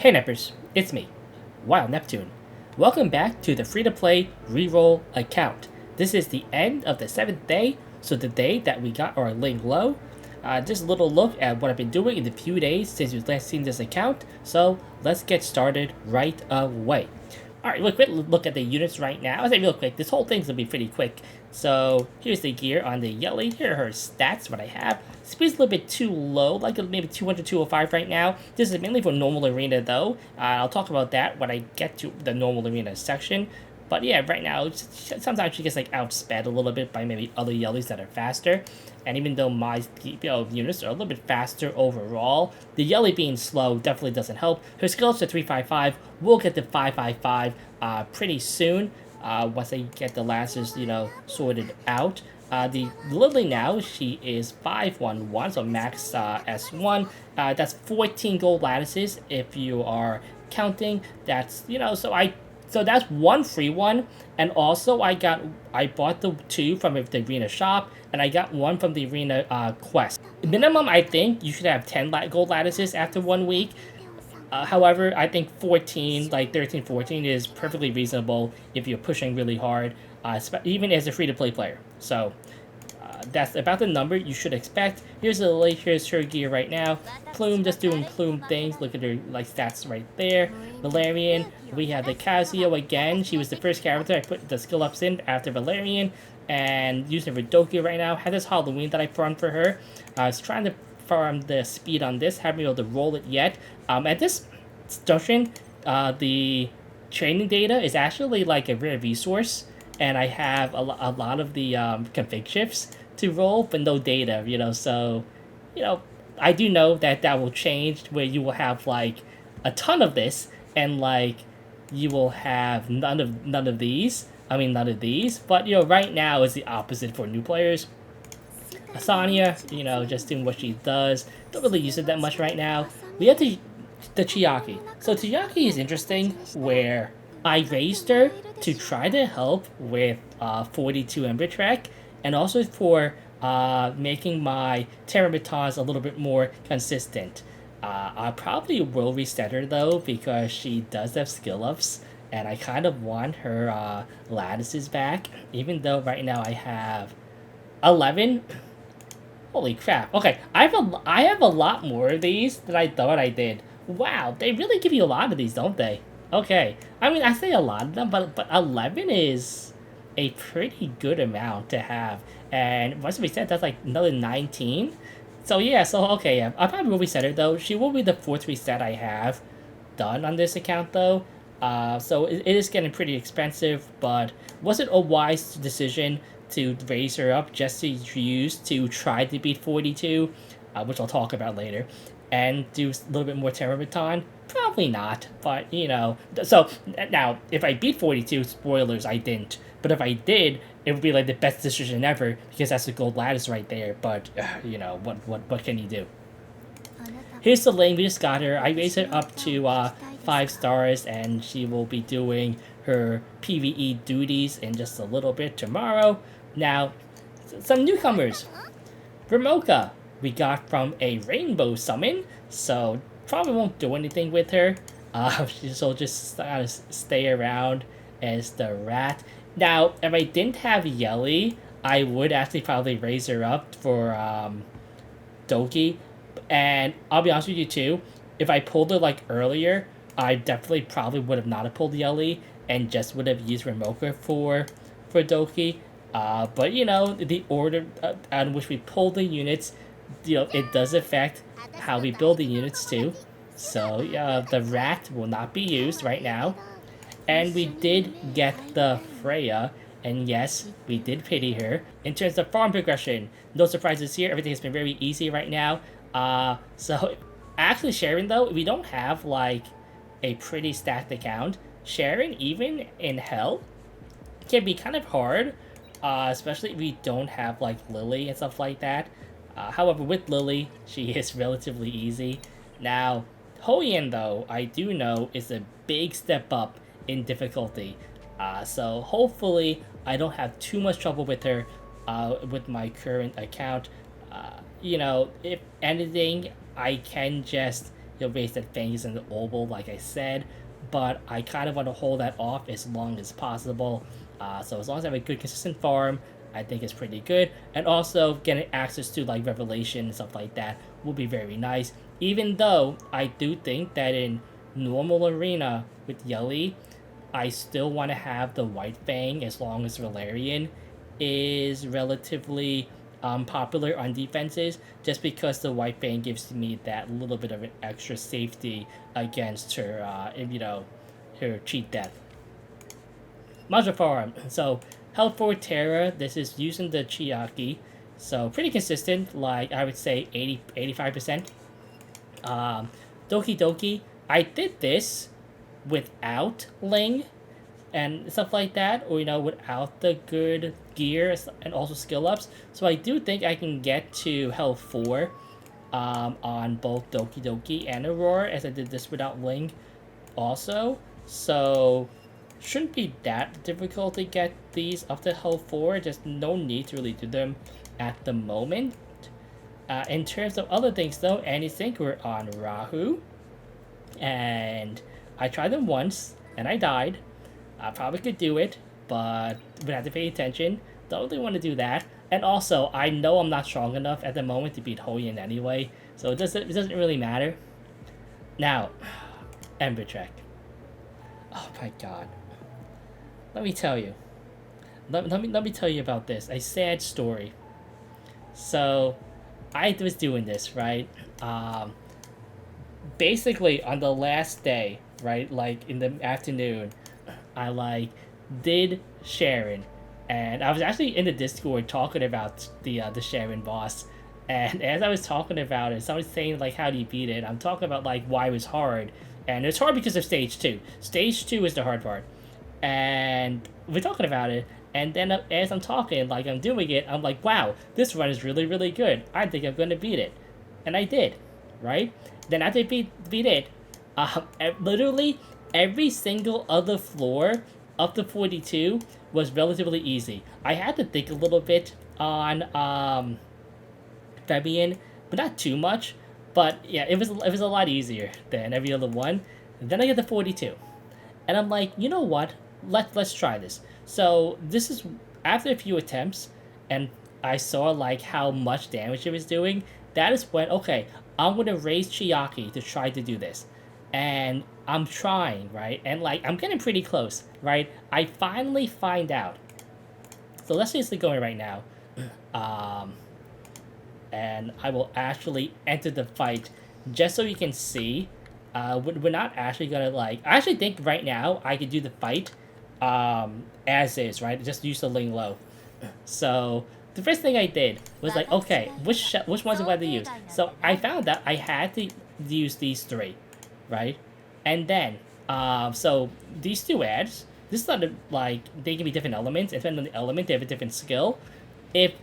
Hey Neppers, it's me, Wild Neptune. Welcome back to the free-to-play reroll account. This is the end of the 7th day, so the day that we got our link low. Just a little look at what I've been doing in the few days since we've last seen this account, so let's get started right away. Alright, look at the units right now. I'll say real quick, this whole thing's gonna be pretty quick. So here's the gear on the Yelly. Here are her stats, what I have. Speed's a little bit too low, like maybe 200, 205 right now. This is mainly for normal arena though. I'll talk about that when I get to the normal arena section. But yeah, right now, sometimes she gets like outsped a little bit by maybe other Yellies that are faster. And even though my units are a little bit faster overall, the Yelly being slow definitely doesn't help. Her skill up's to 355. We'll get to 555 pretty soon once I get the lasses, sorted out. The Lily now, she is 511, so max S1. That's 14 gold lattices if you are counting. That's, so that's one free one, and also I bought the two from the arena shop, and I got one from the arena quest. Minimum, I think you should have 10 gold lattices after 1 week. However, I think 14, like 13, 14 is perfectly reasonable if you're pushing really hard, even as a free-to-play player. So that's about the number you should expect. Here's her gear right now. Plume just doing Plume things. Look at her stats right there. Valerian. We have the Casio again. She was the first character I put the skill ups in after Valerian, and using her Doki right now. Had this Halloween that I farmed for her. I was trying to farm the speed on this. Haven't been able to roll it yet. At this junction, the training data is actually like a rare resource, and I have a lot of the config shifts to roll, but no data, so, I do know that will change, where you will have, like, a ton of this, and, like, you will have none of these, but, right now is the opposite for new players. Asanya, just doing what she does, don't really use it that much right now. We have the Chiaki. So Chiaki is interesting, where I raised her to try to help with 42 Ember Trek, and also for making my Terramitons a little bit more consistent. I probably will reset her though, because she does have skill ups, and I kind of want her lattices back, even though right now I have 11. Holy crap. Okay, I have a lot more of these than I thought I did. Wow, they really give you a lot of these, don't they? Okay, I say a lot of them, but 11 is a pretty good amount to have. And once we said, that's like another 19. So yeah, okay, yeah. I probably will reset her though. She will be the 4th reset I have done on this account though. So it is getting pretty expensive, but was it a wise decision to raise her up just to use to try to beat 42, which I'll talk about later, and do a little bit more Terramiton? Probably not, but so now if I beat 42, spoilers, I didn't, but if I did, it would be like the best decision ever, because that's the gold lattice right there. But what can you do? Here's the lane. We just got her. I raised her up to 5 stars, and she will be doing her PvE duties in just a little bit tomorrow. Now, some newcomers. Ramoka, we got from a rainbow summon, so probably won't do anything with her. She'll just stay around as the rat. Now, if I didn't have Yelly, I would actually probably raise her up for Doki. And I'll be honest with you too, if I pulled her like earlier, I definitely probably would have not have pulled Yelly and just would have used Ramoka for Doki. But the order on which we pull the units, it does affect how we build the units too. So the rat will not be used right now. And we did get the Freya, and yes, we did pity her. In terms of farm progression, no surprises here. Everything has been very easy right now. So actually sharing though, we don't have like a pretty stacked account. Sharing even in hell can be kind of hard, especially if we don't have like Lily and stuff like that. However, with Lily, she is relatively easy. Now, Hoyan though, I do know is a big step up in difficulty. So hopefully I don't have too much trouble with her with my current account. If anything, I can just raise that things in the oval, like I said. But I kind of want to hold that off as long as possible. So as long as I have a good, consistent farm, I think it's pretty good. And also getting access to like Revelation and stuff like that will be very nice. Even though I do think that in normal arena with Yelly, I still want to have the White Fang as long as Valerian is relatively popular on defenses, just because the White Fang gives me that little bit of an extra safety against her, her cheat death. Module Farm. So, Health for Terra, this is using the Chiaki. So, pretty consistent, like I would say 85%. Doki Doki, I did this without Ling and stuff like that, or without the good gear and also skill ups. So I do think I can get to health 4 on both Doki Doki and Aurora, as I did this without Ling also. So shouldn't be that difficult to get these up to health 4, just no need to really do them at the moment. In terms of other things though, anything, we're on Rahu, and I tried them once and I died. I probably could do it, but would have to pay attention. Don't really want to do that. And also, I know I'm not strong enough at the moment to beat Hoyin anyway, so it doesn't really matter. Now, Ember Trek. Oh my god. Let me tell you. Let me tell you about this. A sad story. So, I was doing this, right? Basically, on the last day, right, like in the afternoon, I did Sharon, and I was actually in the Discord talking about the Sharon boss, and as I was talking about it, someone was saying like how do you beat it. I'm talking about like why it was hard, and it's hard because of stage 2. Stage 2 is the hard part, and we're talking about it, and then as I'm talking, like I'm doing it, I'm like, wow, this run is really really good. I think I'm gonna beat it, and I did, right? Then after I beat it, literally every single other floor up to 42 was relatively easy. I had to think a little bit on Fabian, but not too much. But yeah, it was a lot easier than every other one. And then I get to 42, and I'm like, you know what? Let's try this. So this is after a few attempts, and I saw like how much damage it was doing. That is when, okay, I'm gonna raise Chiaki to try to do this. And I'm trying, right? And like I'm getting pretty close, right? I finally find out. So let's just go in right now. And I will actually enter the fight just so you can see. We're not actually gonna like. I actually think right now I could do the fight as is, right? Just use the Ling Low. So the first thing I did was like, okay, which ones do I have to use? So I found that I had to use these 3, right? And then, so these 2 ads, this is not like they can be different elements. Depending on the element, they have a different skill. If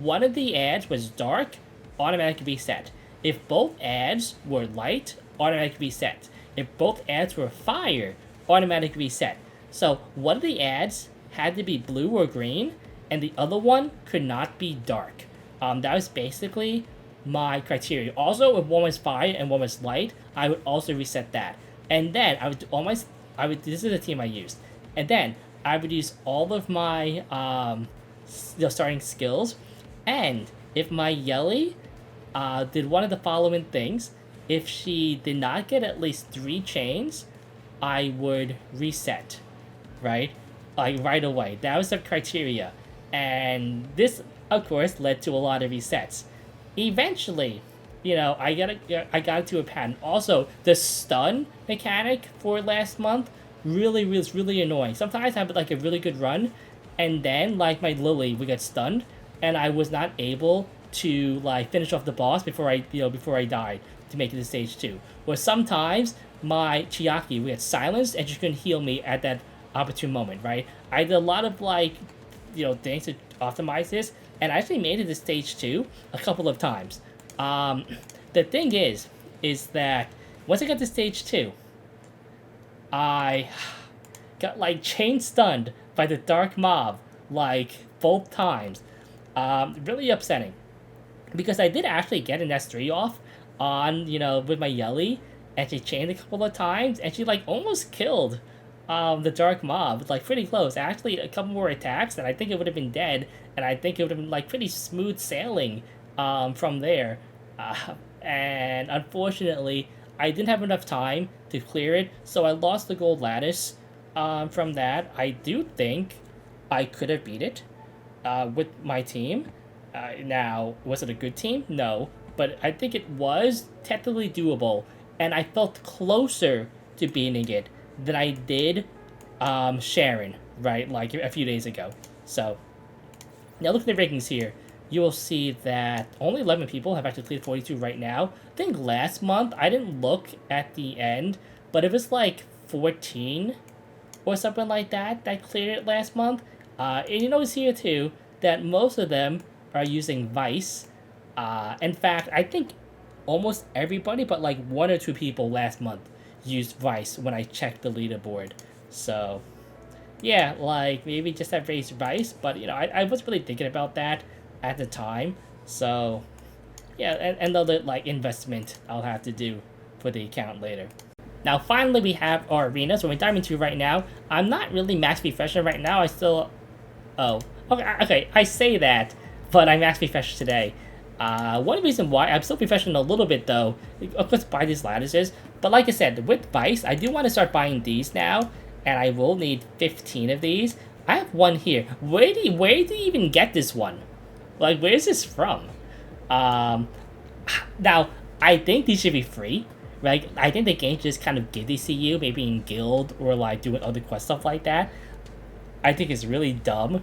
one of the ads was dark, automatically reset. If both ads were light, automatically reset. If both ads were fire, automatically reset. So one of the ads had to be blue or green, and the other one could not be dark. That was basically my criteria. Also, if one was fire and one was light, I would also reset that. And then this is the team I used. And then I would use all of my starting skills. And if my Yelly did one of the following things, if she did not get at least 3 chains, I would reset, right? Like right away. That was the criteria. And this, of course, led to a lot of resets. Eventually, I got to a pattern. Also, the stun mechanic for last month was really annoying. Sometimes I have like a really good run, and then like my Lily would get stunned, and I was not able to like finish off the boss before I died to make it to stage 2. Or sometimes my Chiaki would get silenced and she couldn't heal me at that opportune moment, right? I did a lot of like things to optimize this, and I actually made it to stage 2 a couple of times. The thing is that once I got to stage 2, I got like chain stunned by the dark mob like both times. Really upsetting, because I did actually get an S3 off on with my Yelly, and she chained a couple of times, and she like almost killed the dark mob, like pretty close. Actually, a couple more attacks, and I think it would have been dead, and I think it would have been like pretty smooth sailing from there. And unfortunately, I didn't have enough time to clear it, so I lost the gold lattice from that. I do think I could have beat it with my team. Now, was it a good team? No, but I think it was technically doable, and I felt closer to beating it than I did Sharon, right, like a few days ago. So, now look at the rankings here. You will see that only 11 people have actually cleared 42 right now. I think last month, I didn't look at the end, but it was like 14 or something like that that cleared it last month. And you notice here too that most of them are using Vice. In fact, I think almost everybody but like 1 or 2 people last month used Vice when I checked the leaderboard. So yeah, like maybe just have raised Vice, but you know, I was really thinking about that at the time. So yeah, and another like investment I'll have to do for the account later. Now finally we have our arena, so we're diving into right now. I'm not really max refreshing right now. I still, oh, okay, I say that, but I max refresh today. One reason why I'm still refreshing a little bit though, of course buy these lattices, but like I said, with Vice, I do want to start buying these now, and I will need 15 of these. I have one here. Where do you even get this one? Like, where is this from? Now, I think these should be free. Right? I think the game should just kind of give these to you, maybe in guild or like doing other quest stuff like that. I think it's really dumb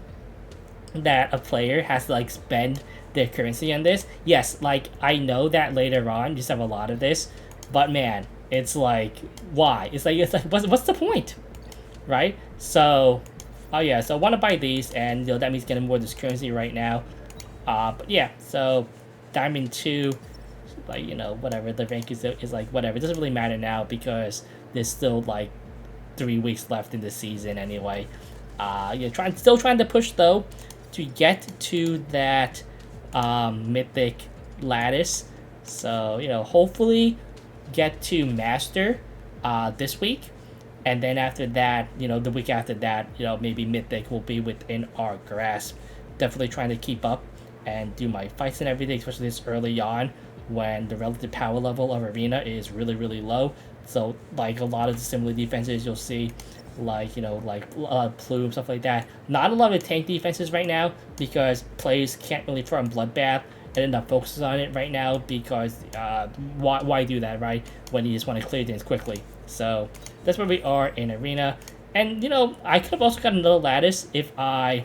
that a player has to like spend their currency on this. Yes, like I know that later on you just have a lot of this, but man, it's like why? It's like what's the point, right? So, oh yeah, so I want to buy these, and you know that means getting more of this currency right now. But yeah, so Diamond 2. Like, you know, whatever, the rank is like, whatever, it doesn't really matter now because there's still like 3 weeks left in the season anyway. Yeah, still trying to push though to get to that mythic lattice. So, you know, hopefully get to master this week, and then after that, you know, the week after that, you know, maybe mythic will be within our grasp. Definitely trying to keep up and do my fights and everything, especially this early on when the relative power level of arena is really, really low. So like a lot of the similar defenses you'll see, like, you know, like Plume, stuff like that. Not a lot of tank defenses right now because players can't really farm Bloodbath and end up focusing on it right now because why do that, right, when you just want to clear things quickly. So that's where we are in arena. And you know, I could have also got another lattice if I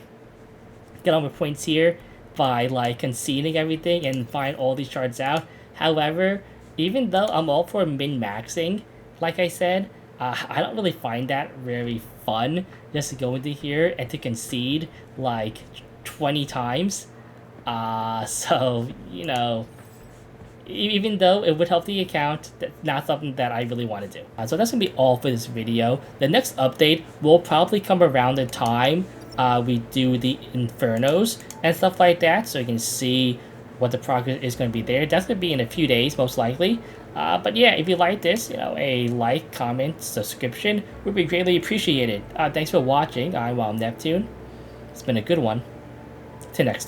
get all my points here by like conceding everything and find all these shards out. However, even though I'm all for min-maxing, like I said, I don't really find that very fun just to go into here and to concede like 20 times. So, you know, even though it would help the account, that's not something that I really want to do. So that's going to be all for this video. The next update will probably come around the time we do the Infernos and stuff like that, so you can see what the progress is going to be there. That's going to be in a few days, most likely. But yeah, if you like this, you know, a like, comment, subscription would be greatly appreciated. Thanks for watching. I'm Neptune. It's been a good one. Till next time.